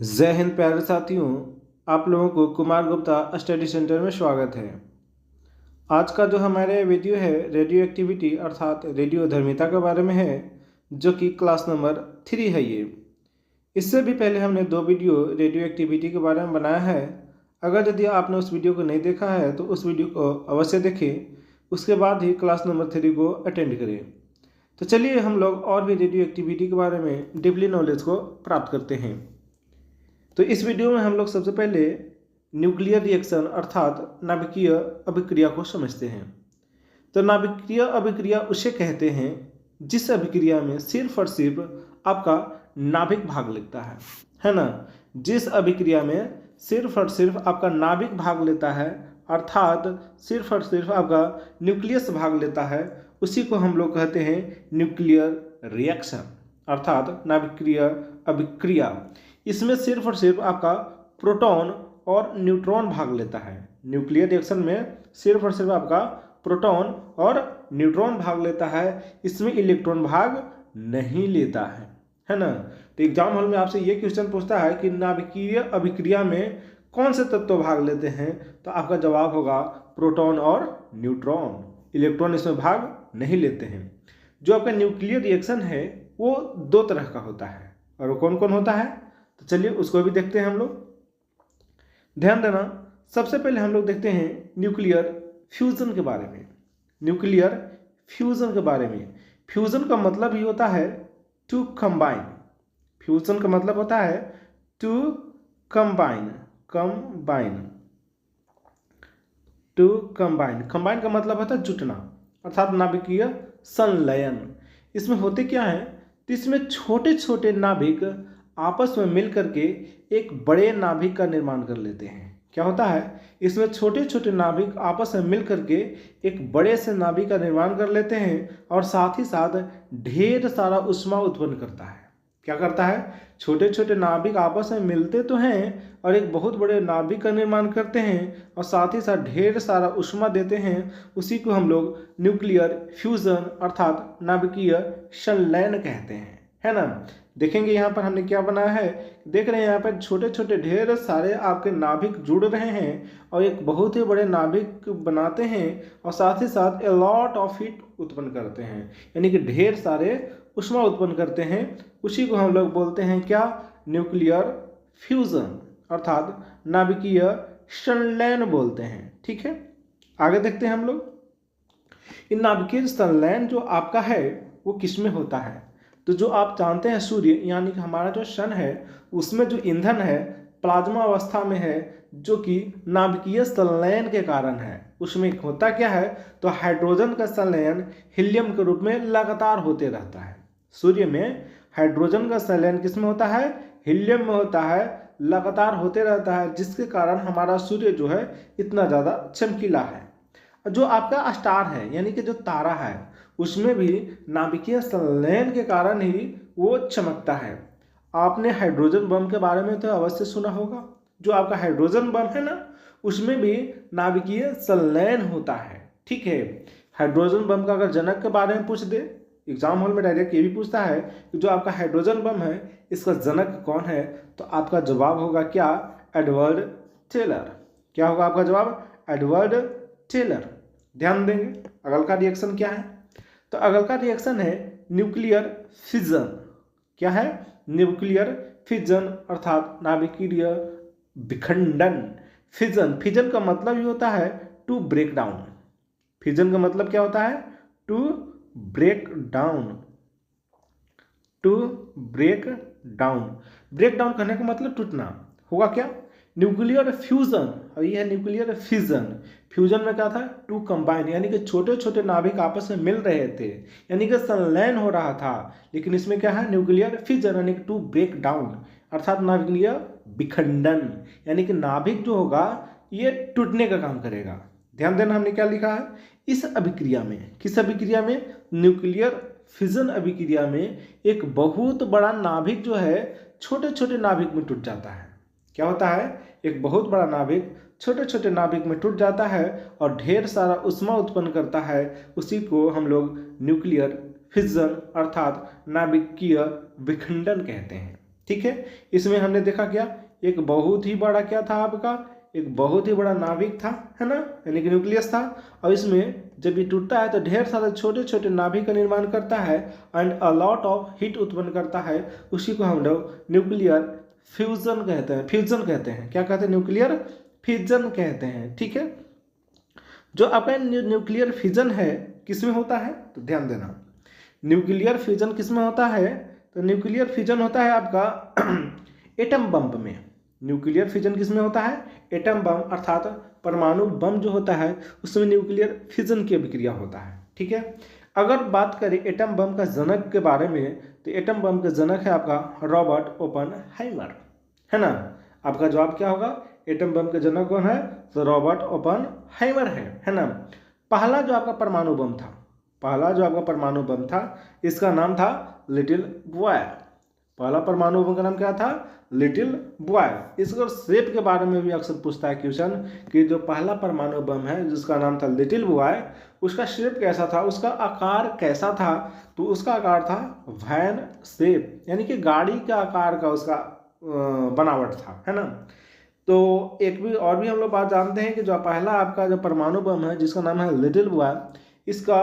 जय हिंद प्यारे साथियों। आप लोगों को कुमार गुप्ता स्टडी सेंटर में स्वागत है। आज का जो हमारे वीडियो है रेडियो एक्टिविटी अर्थात रेडियो धर्मिता के बारे में है, जो कि क्लास नंबर 3 है। ये इससे भी पहले हमने 2 वीडियो रेडियो एक्टिविटी के बारे में बनाया है। अगर यदि आपने उस वीडियो को नहीं देखा है तो उस वीडियो को अवश्य देखें, उसके बाद ही क्लास नंबर 3 को अटेंड करें। तो चलिए हम लोग और भी रेडियो एक्टिविटी के बारे में डीपली नॉलेज को प्राप्त करते हैं। तो इस वीडियो में हम लोग सबसे पहले न्यूक्लियर रिएक्शन अर्थात नाभिकीय अभिक्रिया को समझते हैं। तो नाभिकीय अभिक्रिया उसे कहते हैं जिस अभिक्रिया में सिर्फ और सिर्फ आपका नाभिक भाग लेता है ना। जिस अभिक्रिया में सिर्फ और सिर्फ आपका नाभिक भाग लेता है अर्थात सिर्फ और सिर्फ आपका न्यूक्लियस भाग लेता है, उसी को हम लोग कहते हैं न्यूक्लियर रिएक्शन अर्थात नाभिकीय अभिक्रिया। इसमें सिर्फ और सिर्फ आपका प्रोटॉन और न्यूट्रॉन भाग लेता है। न्यूक्लियर रिएक्शन में सिर्फ और सिर्फ आपका प्रोटॉन और न्यूट्रॉन भाग लेता है, इसमें इलेक्ट्रॉन भाग नहीं लेता है ना। तो एग्जाम हॉल में आपसे ये क्वेश्चन पूछता है कि नाभिकीय अभिक्रिया में कौन से तत्व भाग लेते हैं, तो आपका जवाब होगा प्रोटॉन और न्यूट्रॉन। इलेक्ट्रॉन इसमें भाग नहीं लेते हैं। जो आपका न्यूक्लियर रिएक्शन है वो 2 तरह का होता है, और वो कौन कौन होता है, तो चलिए उसको भी देखते हैं हम लोग। ध्यान देना, सबसे पहले हम लोग देखते हैं न्यूक्लियर फ्यूजन के बारे में। न्यूक्लियर फ्यूजन के बारे में, फ्यूजन का मतलब ही होता है टू कंबाइन। फ्यूजन का मतलब होता है to combine. To combine, combine का मतलब होता है जुटना अर्थात नाभिकीय संलयन। इसमें होते क्या है, तो इसमें छोटे छोटे नाभिक आपस में मिल करके एक बड़े नाभिक का निर्माण कर लेते हैं। क्या होता है, इसमें छोटे छोटे नाभिक आपस में मिल करके एक बड़े से नाभिक का निर्माण कर लेते हैं और साथ ही साथ ढेर सारा ऊष्मा उत्पन्न करता है। क्या करता है, छोटे छोटे नाभिक आपस में मिलते तो हैं और एक बहुत बड़े नाभिक का निर्माण करते हैं और साथ ही साथ ढेर सारा ऊष्मा देते हैं। उसी को हम लोग न्यूक्लियर फ्यूजन अर्थात नाभिकीय संलयन कहते हैं, है ना। देखेंगे यहाँ पर हमने क्या बनाया है, देख रहे हैं यहाँ पर छोटे छोटे ढेर सारे आपके नाभिक जुड़ रहे हैं और एक बहुत ही बड़े नाभिक बनाते हैं और साथ ही साथ ए लॉट ऑफ हीट उत्पन्न करते हैं, यानी कि ढेर सारे ऊष्मा उत्पन्न करते हैं। उसी को हम लोग बोलते हैं क्या, न्यूक्लियर फ्यूजन अर्थात नाभिकीय संलयन बोलते हैं। ठीक है, आगे देखते हैं हम लोग। इन नाभिकीय संलयन जो आपका है वो किस में होता है, तो जो आप जानते हैं सूर्य यानी कि हमारा जो सन है उसमें जो ईंधन है प्लाज्मा अवस्था में है, जो कि नाभिकीय संलयन के कारण है। उसमें होता क्या है, तो हाइड्रोजन का संलयन हीलियम के रूप में लगातार होते रहता है। सूर्य में हाइड्रोजन का संलयन किस में होता है, हीलियम में होता है, लगातार होते रहता है, जिसके कारण हमारा सूर्य जो है इतना ज़्यादा चमकीला है। जो आपका स्टार है यानी कि जो तारा है उसमें भी नाभिकीय संलयन के कारण ही वो चमकता है। आपने हाइड्रोजन बम के बारे में तो अवश्य सुना होगा। जो आपका हाइड्रोजन बम है ना उसमें भी नाभिकीय संलयन होता है। ठीक है, हाइड्रोजन बम का अगर जनक के बारे में पूछ दे, एग्जाम हॉल में डायरेक्ट ये भी पूछता है कि जो आपका हाइड्रोजन बम है इसका जनक कौन है, तो आपका जवाब होगा क्या, एडवर्ड टेलर। क्या होगा आपका जवाब, एडवर्ड टेलर। ध्यान देंगे अगल का रिएक्शन क्या है, तो अगल का रिएक्शन है न्यूक्लियर फिजन। क्या है, न्यूक्लियर फिजन अर्थात नाभिकीय विखंडन। फिजन, फिजन का मतलब ही होता है टू ब्रेक डाउन। फिजन का मतलब क्या होता है, to break down. To break down, break down करने का मतलब टूटना होगा। क्या, न्यूक्लियर फ्यूजन, और यह है न्यूक्लियर फिजन। फ्यूजन में क्या था, टू कंबाइन, यानी कि छोटे छोटे नाभिक आपस में मिल रहे थे, यानी कि संलयन हो रहा था। लेकिन इसमें क्या है, न्यूक्लियर फिजन यानी कि टू ब्रेक डाउन अर्थात नाभिकीय विखंडन, यानी कि नाभिक जो होगा ये टूटने का काम करेगा। ध्यान देना हमने क्या लिखा है, इस अभिक्रिया में, किस अभिक्रिया में, न्यूक्लियर फिजन अभिक्रिया में एक बहुत बड़ा नाभिक जो है छोटे छोटे नाभिक में टूट जाता है। क्या होता है, एक बहुत बड़ा नाभिक छोटे छोटे नाभिक में टूट जाता है और ढेर सारा ऊष्मा उत्पन्न करता है। उसी को हम लोग न्यूक्लियर फिजन अर्थात नाभिकीय विखंडन कहते हैं। ठीक है, इसमें हमने देखा क्या, एक बहुत ही बड़ा क्या था आपका, एक बहुत ही बड़ा नाभिक था, है ना, यानी कि न्यूक्लियस था। और इसमें जब ये टूटता है तो ढेर सारे छोटे छोटे नाभिक का निर्माण करता है and a lot of heat उत्पन्न करता है। उसी को हम लोग न्यूक्लियर फ्यूजन कहते हैं, फ्यूजन कहते हैं, क्या कहते हैं, न्यूक्लियर फिजन कहते हैं। ठीक है, जो आपका न्यूक्लियर फिजन है किसमें होता है, तो ध्यान देना, न्यूक्लियर फिजन किसमें होता है, तो न्यूक्लियर फिजन होता है आपका एटम बम में। न्यूक्लियर फिजन किसमें होता है, एटम बम अर्थात परमाणु बम जो होता है उसमें न्यूक्लियर फिजन की अभिक्रिया होता है। ठीक है, अगर बात करें एटम बम का जनक के बारे में, तो एटम बम का जनक है आपका रॉबर्ट ओपनहाइमर, है ना। आपका जवाब क्या होगा, एटम बम के जनक कौन है, तो रॉबर्ट ओपनहाइमर है ना। पहला जो आपका परमाणु बम था, पहला जो आपका परमाणु बम था इसका नाम था लिटिल बॉय। पहला परमाणु बम का नाम क्या था, लिटिल बॉय। इसको शेप के बारे में भी अक्सर पूछता है क्वेश्चन कि जो पहला परमाणु बम है जिसका नाम था लिटिल बॉय, उसका शेप कैसा था, उसका आकार कैसा था, तो उसका आकार था वैन शेप, यानी कि गाड़ी का आकार का उसका बनावट था, है ना। तो एक भी और भी हम लोग बात जानते हैं कि जो पहला आपका जो परमाणु बम है जिसका नाम है लिटिल बॉय, इसका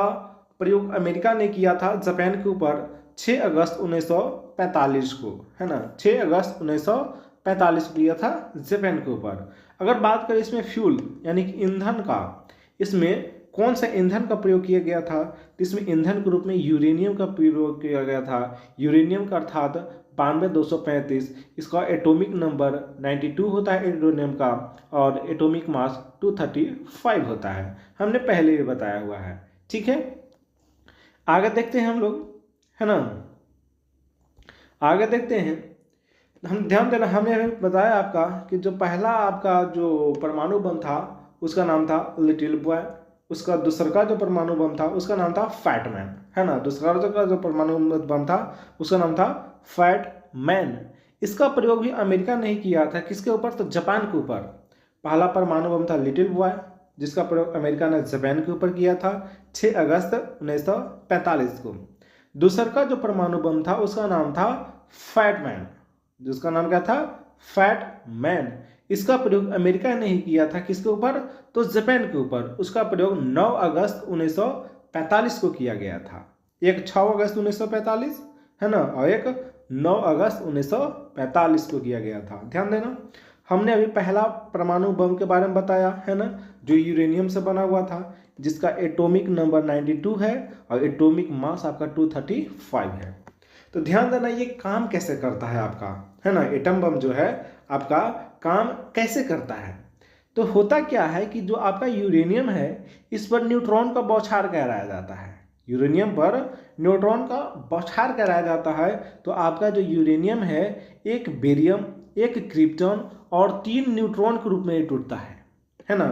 प्रयोग अमेरिका ने किया था जापान के ऊपर 6 अगस्त 1945 को, है ना, 6 अगस्त 1945 को किया था जापान के ऊपर। अगर बात करें इसमें फ्यूल यानी कि ईंधन का, इसमें कौन सा ईंधन का प्रयोग किया गया था, तो इसमें ईंधन के रूप में यूरेनियम का प्रयोग किया गया था। यूरेनियम का अर्थात 92-235, इसका एटॉमिक नंबर 92 होता है यूरेनियम का, और एटॉमिक मास 235 होता है, हमने पहले भी बताया हुआ है। ठीक है, आगे देखते हैं हम लोग, है ना, आगे देखते हैं। हम ध्यान देना, हमने बताया आपका कि जो पहला आपका जो परमाणु बम था उसका नाम था लिटिल बॉय, उसका दूसरा का जो परमाणु बम था उसका नाम था फैट मैन, है ना। दूसरा का जो परमाणु बम था उसका नाम था फैट मैन। इसका प्रयोग भी अमेरिका ने ही किया था, किसके ऊपर, तो जापान के ऊपर। पहला परमाणु बम था लिटिल बॉय जिसका प्रयोग अमेरिका ने जापान के ऊपर किया था 6 अगस्त 1945 को। दूसरा का जो परमाणु बम था उसका नाम था फैट मैन, जिसका नाम क्या था, फैट मैन। इसका प्रयोग अमेरिका ने ही किया था, किसके ऊपर, तो जापान के ऊपर। उसका प्रयोग 9 अगस्त 1945 को किया गया था। एक 6 अगस्त 1945, है ना, और एक 9 अगस्त 1945 को किया गया था। ध्यान देना, हमने अभी पहला परमाणु बम के बारे में बताया, है ना, जो यूरेनियम से बना हुआ था, जिसका एटॉमिक नंबर 92 है और एटॉमिक मास आपका 235 है। तो ध्यान देना, ये काम कैसे करता है आपका, है ना, एटम बम जो है आपका काम कैसे करता है। तो होता क्या है कि जो आपका यूरेनियम है इस पर न्यूट्रॉन का बौछार कराया जाता है, यूरेनियम पर न्यूट्रॉन का बौछार कराया जाता है। तो आपका जो यूरेनियम है एक बेरियम, एक क्रिप्टॉन और 3 न्यूट्रॉन के रूप में टूटता है ना।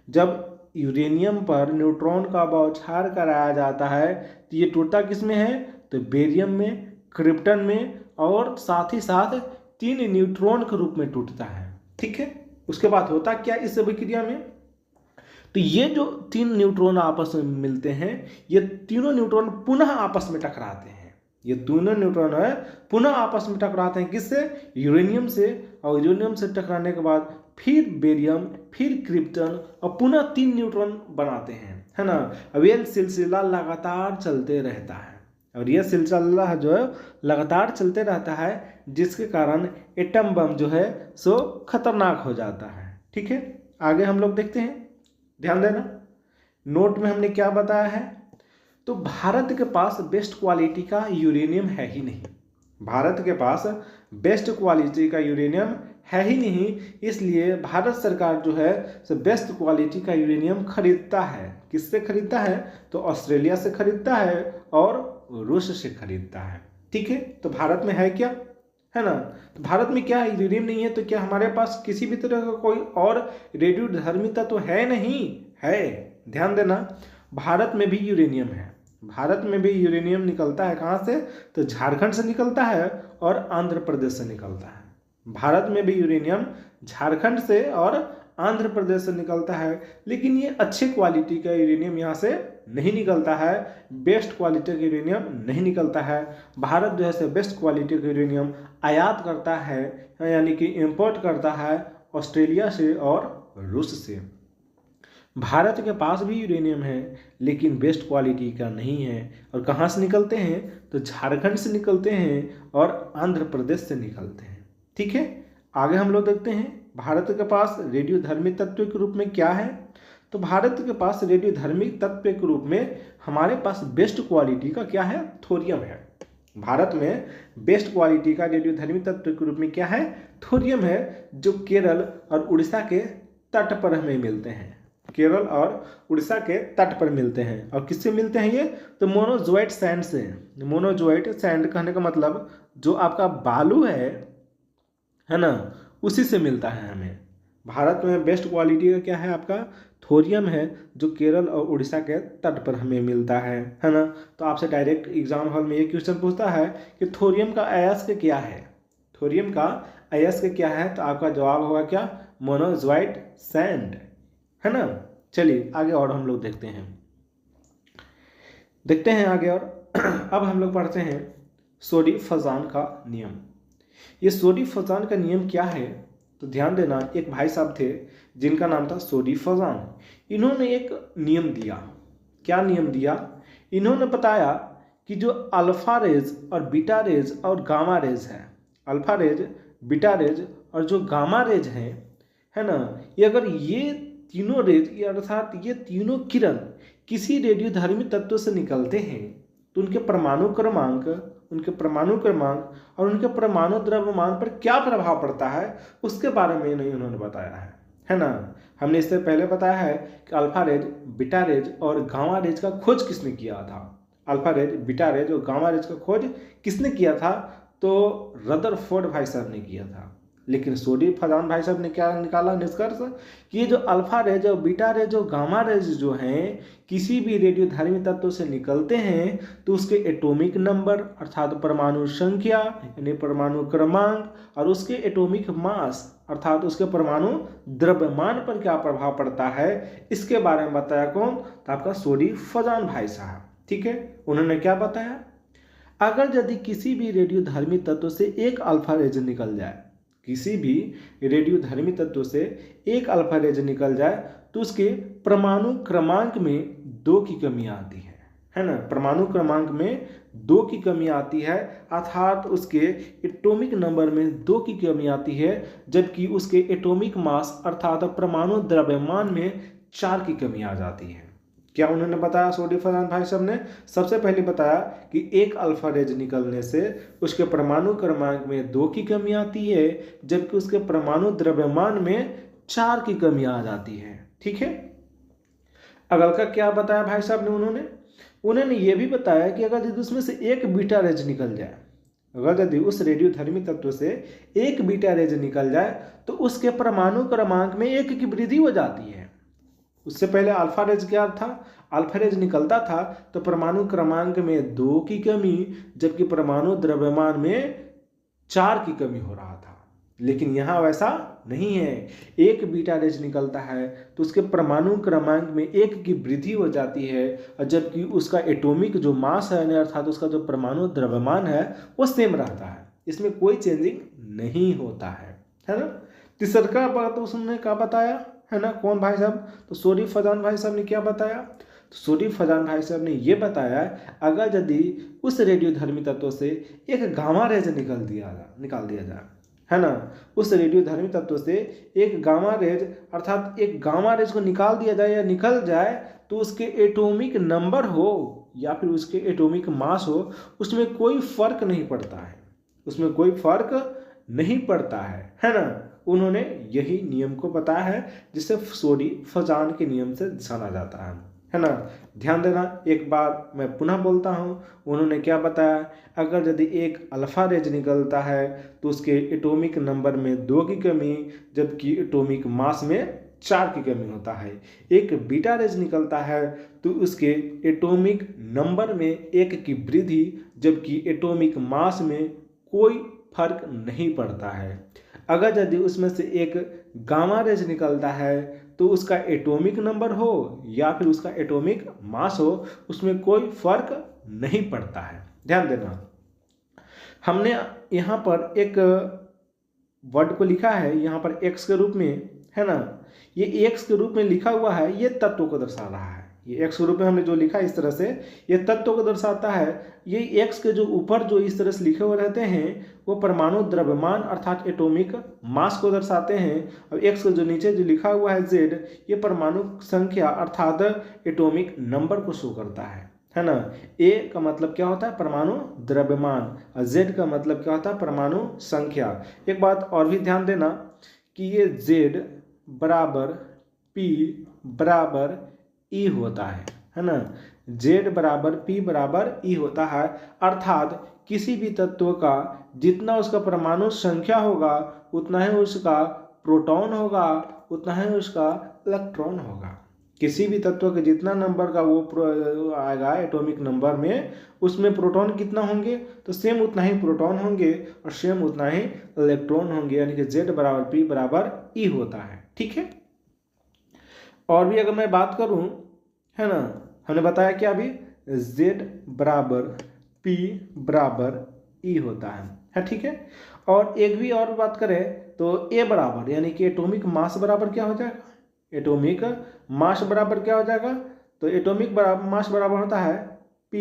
जब यूरेनियम पर न्यूट्रॉन का बौछार कराया जाता है तो ये टूटता किस में है, तो बेरियम में, क्रिप्टन में और साथ ही साथ 3 न्यूट्रॉन के रूप में टूटता है। ठीक है, उसके बाद होता क्या इस अभिक्रिया में, तो ये जो 3 न्यूट्रॉन आपस में मिलते हैं, ये तीनों न्यूट्रॉन पुनः आपस में टकराते हैं। ये दोनों न्यूट्रॉन है पुनः आपस में टकराते हैं, किससे, यूरेनियम से। और यूरेनियम से टकराने के बाद फिर बेरियम, फिर क्रिप्टन और पुनः 3 न्यूट्रॉन बनाते हैं, है ना। अब ये सिलसिला लगातार चलते रहता है, और यह सिलसिला जो है लगातार चलते रहता है, जिसके कारण एटम बम जो है सो खतरनाक हो जाता है। ठीक है, आगे हम लोग देखते हैं, ध्यान देना, नोट में हमने क्या बताया है, तो भारत के पास बेस्ट क्वालिटी का यूरेनियम है ही नहीं, भारत के पास बेस्ट क्वालिटी का यूरेनियम है ही नहीं, इसलिए भारत सरकार जो है सो बेस्ट क्वालिटी का यूरेनियम खरीदता है। किससे खरीदता है, तो ऑस्ट्रेलिया से खरीदता है और रूस से खरीदता है। ठीक है, तो भारत में है क्या, है ना, तो भारत में क्या यूरेनियम नहीं है, तो क्या हमारे पास किसी भी तरह का कोई और रेडियोधर्मिता तो है नहीं, है। ध्यान देना, भारत में भी यूरेनियम है, भारत में भी यूरेनियम निकलता है, कहाँ से, तो झारखंड से निकलता है और आंध्र प्रदेश से निकलता है। भारत में भी यूरेनियम झारखंड से और आंध्र प्रदेश से निकलता है, लेकिन ये अच्छे क्वालिटी का यूरेनियम यहाँ से नहीं निकलता है, बेस्ट क्वालिटी का यूरेनियम नहीं निकलता है। भारत जो है से बेस्ट क्वालिटी का यूरेनियम आयात करता है, यानी कि इंपोर्ट करता है ऑस्ट्रेलिया से और रूस से। भारत के पास भी यूरेनियम है लेकिन बेस्ट क्वालिटी का नहीं है। और कहाँ से निकलते हैं, तो झारखंड से निकलते हैं और आंध्र प्रदेश से निकलते हैं। ठीक है, आगे हम लोग देखते हैं भारत के पास रेडियोधर्मी तत्व के रूप में क्या है। तो भारत के पास रेडियोधर्मी तत्व के रूप में हमारे पास बेस्ट क्वालिटी का क्या है, थोरियम है। भारत में बेस्ट क्वालिटी का रेडियोधर्मी तत्व के रूप में क्या है, थोरियम है, जो केरल और उड़ीसा के तट पर हमें मिलते हैं। केरल और उड़ीसा के तट पर मिलते हैं। और किससे मिलते हैं ये, तो मोनोजोइट सैंड से। मोनोजोइट सैंड कहने का मतलब जो आपका बालू है ना, उसी से मिलता है हमें। भारत में बेस्ट क्वालिटी का क्या है, आपका थोरियम है, जो केरल और उड़ीसा के तट पर हमें मिलता है ना। तो आपसे डायरेक्ट एग्जाम हॉल में ये क्वेश्चन पूछता है कि थोरियम का अयस्क क्या है, थोरियम का अयस्क क्या है, तो आपका जवाब होगा क्या, मोनोजोइट सैंड, है ना। चलिए आगे और हम लोग देखते हैं आगे। और अब हम लोग पढ़ते हैं सोडी फजान का नियम। ये सोडी फजान का नियम क्या है, तो ध्यान देना, एक भाई साहब थे जिनका नाम था सोडी फजान। इन्होंने एक नियम दिया। क्या नियम दिया, इन्होंने बताया कि जो अल्फा रेज और बीटा रेज और गामा रेज है, अल्फा रेज, बीटा रेज और जो गामा रेज है ना, ये अगर ये तीनों रेज अर्थात ये तीनों किरण किसी रेडियोधर्मी तत्व से निकलते हैं तो उनके परमाणु क्रमांक और उनके परमाणु द्रव्यमान पर क्या प्रभाव पड़ता है, उसके बारे में नहीं उन्होंने बताया है ना। हमने इससे पहले बताया है कि अल्फा रेज, बीटा रेज और गामा रेज का खोज किसने किया था। अल्फा रेज, बीटा रेज और गामा रेज का खोज किसने किया था, तो रदरफोर्ड भाई साहब ने किया था। लेकिन सोडी फजान भाई साहब ने क्या निकाला निष्कर्ष, कि ये जो अल्फा रेज और बीटा रेज और गामा रेज जो हैं किसी भी रेडियोधर्मी तत्व से निकलते हैं तो उसके एटॉमिक नंबर अर्थात परमाणु संख्या यानी परमाणु क्रमांक और उसके एटॉमिक मास अर्थात उसके परमाणु द्रव्यमान पर क्या प्रभाव पड़ता है, इसके बारे में बताया कौन, तो आपका सोडी फजान भाई साहब। ठीक है, उन्होंने क्या बताया, अगर यदि किसी भी रेडियोधर्मी तत्व से एक अल्फा रेज निकल जाए, किसी भी रेडियोधर्मी तत्व से एक अल्फा रेज निकल जाए तो उसके परमाणु क्रमांक में 2 की कमी आती है ना। परमाणु क्रमांक में 2 की कमी आती है, अर्थात उसके एटॉमिक नंबर में 2 की कमी आती है, जबकि उसके एटॉमिक मास अर्थात परमाणु द्रव्यमान में 4 की कमी आ जाती है। क्या उन्होंने बताया सोडी फजान भाई साहब ने, सबसे पहले बताया कि एक अल्फा रेज निकलने से उसके परमाणु क्रमांक में 2 की कमी आती है, जबकि उसके परमाणु द्रव्यमान में 4 की कमी आ जाती है। ठीक है, अगल का क्या बताया भाई साहब ने, उन्होंने ये भी बताया कि अगर यदि उसमें से एक बीटा रेज निकल जाए, अगर यदि उस रेडियोधर्मी तत्व से एक बीटा रेज निकल जाए तो उसके परमाणु क्रमांक में 1 की वृद्धि हो जाती है। उससे पहले अल्फा रेज क्या था, अल्फा रेज निकलता था तो परमाणु क्रमांक में 2 की कमी, जबकि परमाणु द्रव्यमान में 4 की कमी हो रहा था। लेकिन यहाँ वैसा नहीं है, एक बीटा रेज निकलता है तो उसके परमाणु क्रमांक में 1 की वृद्धि हो जाती है, और जबकि उसका एटॉमिक जो मास है अर्थात उसका जो परमाणु द्रव्यमान है वो सेम रहता है, इसमें कोई चेंजिंग नहीं होता है ना। तीसरा बात उसने क्या बताया है ना, कौन भाई साहब, तो सोडी फजान भाई साहब ने क्या बताया, तो सोडी फजान भाई साहब ने ये बताया अगर यदि उस रेडियोधर्मी तत्व से एक गामा रेज निकाल दिया जाए है ना, उस रेडियोधर्मी तत्व से एक गामा रेज अर्थात एक गामा रेज को निकाल दिया जाए या निकल जाए तो उसके एटॉमिक नंबर हो या फिर उसके एटॉमिक मास हो, उसमें कोई फर्क नहीं पड़ता है, उसमें कोई फर्क नहीं पड़ता है ना। उन्होंने यही नियम को बताया है जिसे सोडी फजान के नियम से जाना जाता है ना। ध्यान देना, एक बार मैं पुनः बोलता हूँ, उन्होंने क्या बताया, अगर यदि एक अल्फा रेज निकलता है तो उसके एटॉमिक नंबर में 2 की कमी, जबकि एटॉमिक मास में 4 की कमी होता है। एक बीटा रेज निकलता है तो उसके एटॉमिक नंबर में 1 की वृद्धि, जबकि एटॉमिक मास में कोई फर्क नहीं पड़ता है। अगर यदि उसमें से एक गामा रेज निकलता है तो उसका एटॉमिक नंबर हो या फिर उसका एटॉमिक मास हो, उसमें कोई फर्क नहीं पड़ता है। ध्यान देना, हमने यहाँ पर एक वर्ड को लिखा है यहाँ पर x के रूप में, है ना। ये x के रूप में लिखा हुआ है, ये तत्व को दर्शा रहा है। ये x के रूप में हमने जो लिखा इस तरह से, ये तत्व को दर्शाता है। ये x के जो ऊपर जो इस तरह से लिखे हुए रहते हैं वो परमाणु द्रव्यमान अर्थात एटॉमिक मास को दर्शाते हैं। और x के जो नीचे जो लिखा हुआ है z, ये परमाणु संख्या अर्थात एटॉमिक नंबर को शो करता है ना। A का मतलब क्या होता है, परमाणु द्रव्यमान, और Z का मतलब क्या होता है, परमाणु संख्या। एक बात और भी ध्यान देना कि ये Z बराबर P बराबर E होता है ना। Z बराबर P बराबर E होता है, अर्थात किसी भी तत्व का जितना उसका परमाणु संख्या होगा उतना ही उसका प्रोटॉन होगा, उतना ही उसका इलेक्ट्रॉन होगा। किसी भी तत्व के जितना नंबर का वो आएगा एटॉमिक नंबर में, उसमें प्रोटॉन कितना होंगे, तो सेम उतना ही प्रोटॉन होंगे और सेम उतना ही इलेक्ट्रॉन होंगे, यानी कि Z बराबर P बराबर E होता है। ठीक है। और भी अगर मैं बात करूं, है ना, हमने बताया कि अभी Z बराबर P बराबर E होता है, ठीक है। और एक भी और बात करें तो A बराबर यानी कि एटॉमिक मास बराबर क्या हो जाएगा, एटॉमिक मास बराबर क्या हो जाएगा, तो एटॉमिक मास बराबर होता है P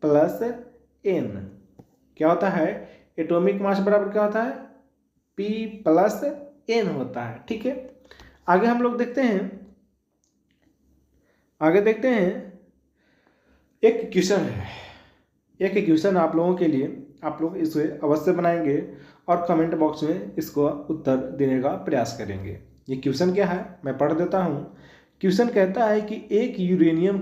प्लस N। क्या होता है, एटॉमिक मास बराबर क्या होता है, P प्लस N होता है। ठीक है। आगे हम लोग देखते हैं, एक क्वेश्चन है, एक क्वेश्चन आप लोगों के लिए, आप लोग इसे अवश्य बनाएंगे और कमेंट बॉक्स में इसको उत्तर देने का प्रयास करेंगे। ये क्वेश्चन क्या है, मैं पढ़ देता हूँ। क्वेश्चन कहता है कि एक यूरेनियम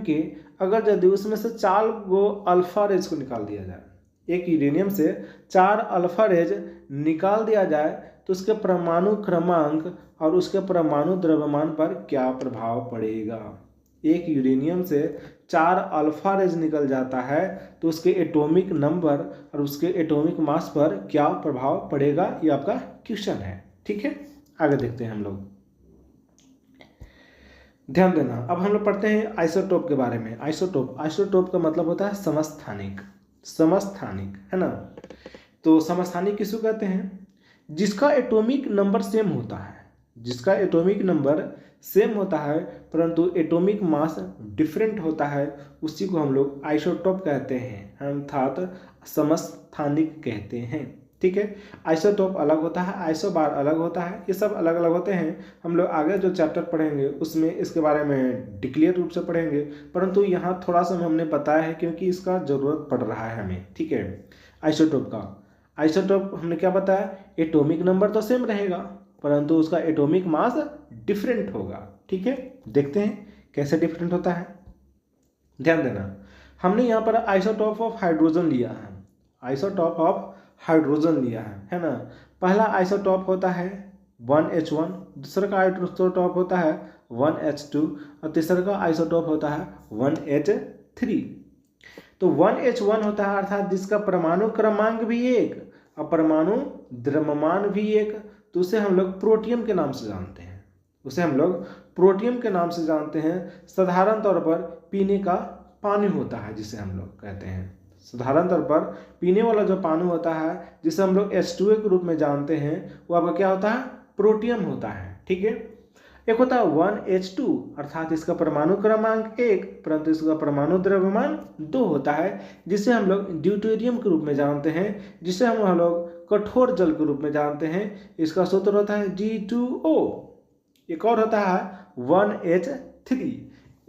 के अगर यदि उसमें से 4 गो अल्फा रेज को निकाल दिया जाए, एक यूरेनियम से 4 अल्फा रेज निकाल दिया जाए तो उसके परमाणु क्रमांक और उसके परमाणु द्रव्यमान पर क्या प्रभाव पड़ेगा। एक यूरेनियम से 4 अल्फा रेज निकल जाता है तो उसके एटॉमिक नंबर और उसके एटॉमिक मास पर क्या प्रभाव पड़ेगा, ये आपका क्वेश्चन है। ठीक है। आगे देखते हैं हम लोग, ध्यान देना। अब हम लोग पढ़ते हैं आइसोटोप के बारे में। आइसोटोप का मतलब होता है समस्थानिक, है ना। तो समस्थानिक किसको कहते हैं, जिसका एटॉमिक नंबर सेम होता है, जिसका एटॉमिक नंबर सेम होता है परंतु एटॉमिक मास डिफरेंट होता है, उसी को हम लोग आइसोटोप कहते हैं, अर्थात समस्थानिक कहते हैं। ठीक है। आइसोटोप अलग होता है, आइसोबार अलग होता है, ये सब अलग अलग होते हैं। हम लोग आगे जो चैप्टर पढ़ेंगे उसमें इसके बारे में डिक्लेयर रूप से पढ़ेंगे, परंतु यहाँ थोड़ा सा हमने बताया है क्योंकि इसका ज़रूरत पड़ रहा है हमें। ठीक है। आइसोटोप हमने क्या बताया, एटॉमिक नंबर तो सेम रहेगा परंतु उसका एटॉमिक मास डिफरेंट होगा। ठीक है। देखते हैं कैसे डिफरेंट होता है, ध्यान देना। हमने यहाँ पर आइसोटोप ऑफ हाइड्रोजन लिया है ना। पहला आइसोटोप होता है 1H1, दूसरा का आइसोटोप होता है 1H2 और तीसरा का आइसोटोप होता है 1H3। तो 1H1 होता है अर्थात जिसका परमाणु क्रमांक भी 1 और परमाणु द्रव्यमान भी 1, तो उसे हम लोग प्रोटियम के नाम से जानते हैं। साधारण तौर पर पीने का पानी होता है जिसे हम लोग कहते हैं, साधारण तौर पर पीने वाला जो पानी होता है जिसे हम लोग H2O के रूप में जानते हैं, वो आपका क्या होता है, प्रोटियम होता है। ठीक है। एक होता है 1H2 अर्थात इसका परमाणु क्रमांक 1 परंतु इसका परमाणु द्रव्यमान 2 होता है, जिसे हम लोग ड्यूटेरियम के रूप में जानते हैं, जिसे हम लोग कठोर जल के रूप में जानते हैं। इसका सूत्र होता है G2O। एक और होता है 1H3,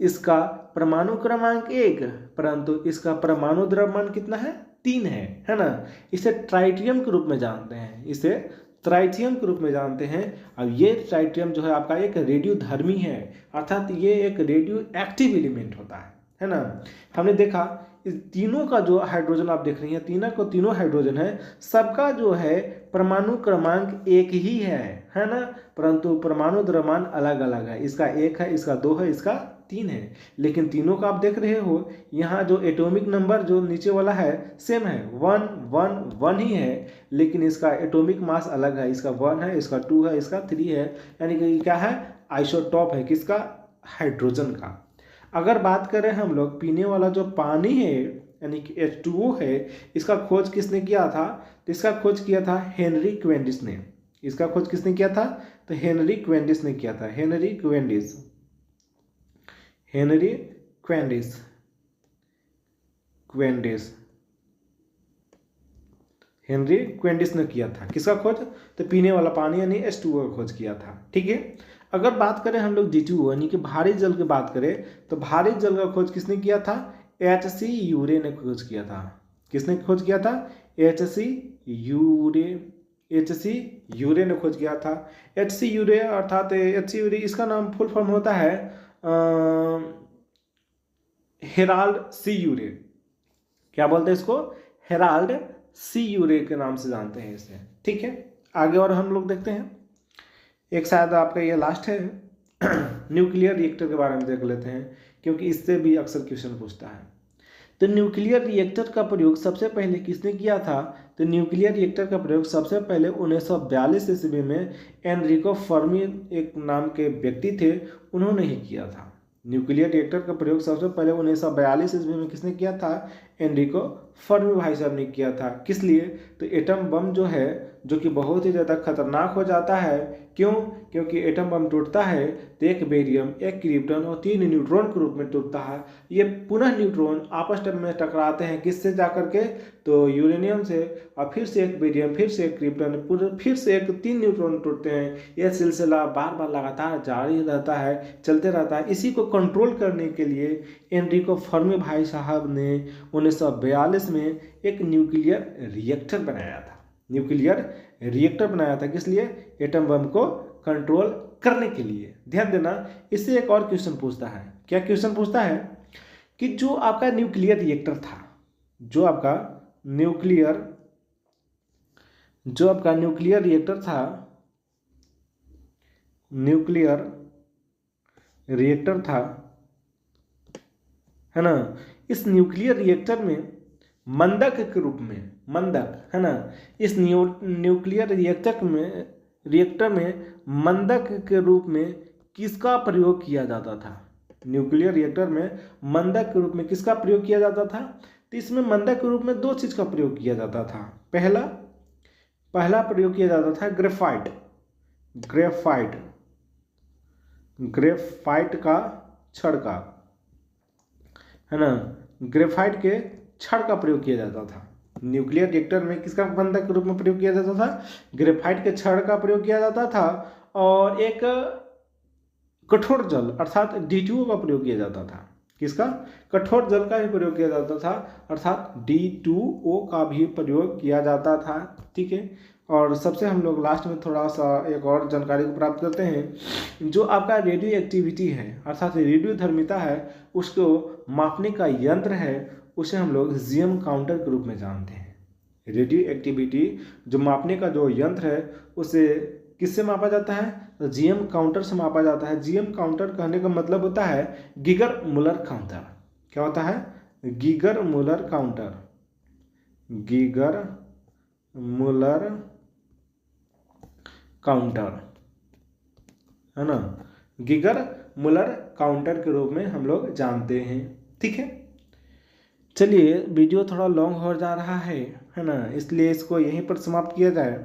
इसका परमाणु क्रमांक 1 परंतु इसका परमाणु द्रव्यमान कितना है, 3 है ना। इसे ट्राइटियम के रूप में जानते हैं। अब ये ट्राइटियम जो है आपका एक रेडियोधर्मी है, अर्थात ये एक रेडियो एक्टिव एलिमेंट होता है ना। हमने देखा इस तीनों का जो हाइड्रोजन आप देख रही हैं, तीनों हाइड्रोजन है, सबका जो है परमाणु क्रमांक 1 ही है ना, परंतु परमाणु द्रव्यमान अलग अलग है। इसका 1 है, इसका 2 है, इसका 3 है, लेकिन तीनों का आप देख रहे हो यहाँ जो एटॉमिक नंबर जो नीचे वाला है सेम है, 1 1 1 ही है, लेकिन इसका एटॉमिक मास अलग है, इसका 1 है, इसका 2 है, इसका 3 है, यानी कि क्या है, आइसोटॉप है, किसका, हाइड्रोजन का। अगर बात करें हम लोग पीने वाला जो पानी है यानी कि H2O है, इसका खोज किसने किया था, तो इसका खोज किया था हेनरी क्वेंडिस ने। इसका खोज किसने किया था, तो हेनरी क्वेंडिस ने किया था, हेनरी क्वेंडिस, हेनरी क्वेंडिस, क्वेंडिस, हेनरी क्वेंडिस ने किया था। किसका खोज, तो पीने वाला पानी यानी H2O का खोज किया था। ठीक है, अगर बात करें हम लोग G2O यानी कि भारी जल की बात करें, तो भारी जल का खोज किसने किया था, HC यूरे ने खोज किया था। किसने खोज किया था, HC यूरे, HC यूरे ने खोज किया था। HC यूरे अर्थात HC यूरे, इसका नाम फुल फॉर्म होता है हेराल्ड सी यूरे। क्या बोलते हैं इसको, हेराल्ड सी यूरे के नाम से जानते हैं इसे। ठीक है, आगे और हम लोग देखते हैं, एक शायद आपका ये लास्ट है न्यूक्लियर रिएक्टर के बारे में देख लेते हैं, क्योंकि इससे भी अक्सर क्वेश्चन पूछता है। तो न्यूक्लियर रिएक्टर का प्रयोग सबसे पहले किसने किया था, तो न्यूक्लियर रिएक्टर का प्रयोग सबसे पहले 1942 ईस्वी में एनरिको फर्मी एक नाम के व्यक्ति थे, उन्होंने ही किया था। न्यूक्लियर रिएक्टर का प्रयोग सबसे पहले 1942 ईस्वी में किसने किया था, एनरिको फर्मी भाई साहब ने किया था। किस लिए, तो एटम बम जो है, जो कि बहुत ही ज़्यादा खतरनाक हो जाता है। क्यों, क्योंकि एटम बम टूटता है तो एक बेरियम, एक क्रिप्टन और 3 न्यूट्रॉन के रूप में टूटता है। ये पुनः न्यूट्रॉन आपस में टकराते हैं, किससे जाकर के, तो यूरेनियम से, और फिर से एक बेरियम, फिर से एक क्रिप्टन, फिर से एक 3 न्यूट्रॉन टूटते हैं। यह सिलसिला बार बार लगातार जारी रहता है, चलते रहता है। इसी को कंट्रोल करने के लिए एनरिको फर्मी भाई साहब ने 1942 में एक न्यूक्लियर रिएक्टर बनाया था। न्यूक्लियर रिएक्टर बनाया था किस लिए, एटम बम को कंट्रोल करने के लिए। ध्यान देना, इससे एक और क्वेश्चन पूछता है। क्या क्वेश्चन पूछता है कि जो आपका न्यूक्लियर रिएक्टर था, जो आपका न्यूक्लियर रिएक्टर था, न्यूक्लियर रिएक्टर था, है ना, इस न्यूक्लियर रिएक्टर में मंदक के रूप में, मंदक है ना, इस न्यूक्लियर रिएक्टर में मंदक के रूप में किसका प्रयोग किया जाता था। न्यूक्लियर रिएक्टर में मंदक के रूप में किसका प्रयोग किया जाता था, तो इसमें मंदक के रूप में 2 चीज़ का प्रयोग किया जाता था। पहला प्रयोग किया जाता था ग्रेफाइट, ग्रेफाइट का छड़ का, है ना, ग्रेफाइट के छड़ का प्रयोग किया जाता था। न्यूक्लियर रिएक्टर में किसका बंधक के रूप में प्रयोग किया जाता था, ग्रेफाइट के छड़ का प्रयोग किया जाता था, और एक कठोर जल अर्थात D2O का प्रयोग किया जाता था। किसका, कठोर जल का भी प्रयोग किया जाता था, अर्थात D2O का भी प्रयोग किया जाता था। ठीक है, और सबसे हम लोग लास्ट में थोड़ा सा एक और जानकारी को प्राप्त करते हैं। जो आपका रेडियो एक्टिविटी है अर्थात रेडियो धर्मिता है, उसको मापने का यंत्र है, उसे हम लोग जीएम काउंटर के रूप में जानते हैं। रेडियो एक्टिविटी जो मापने का जो यंत्र है, उसे किससे मापा जाता है, तो जीएम काउंटर से मापा जाता है। जीएम काउंटर कहने का मतलब होता है गीगर मुलर काउंटर। क्या होता है, Geiger Muller counter, Geiger Muller counter, है ना, गीगर मुलर काउंटर के रूप में हम लोग जानते हैं। ठीक है, चलिए वीडियो थोड़ा लॉन्ग हो जा रहा है ना, इसलिए इसको यहीं पर समाप्त किया जाए।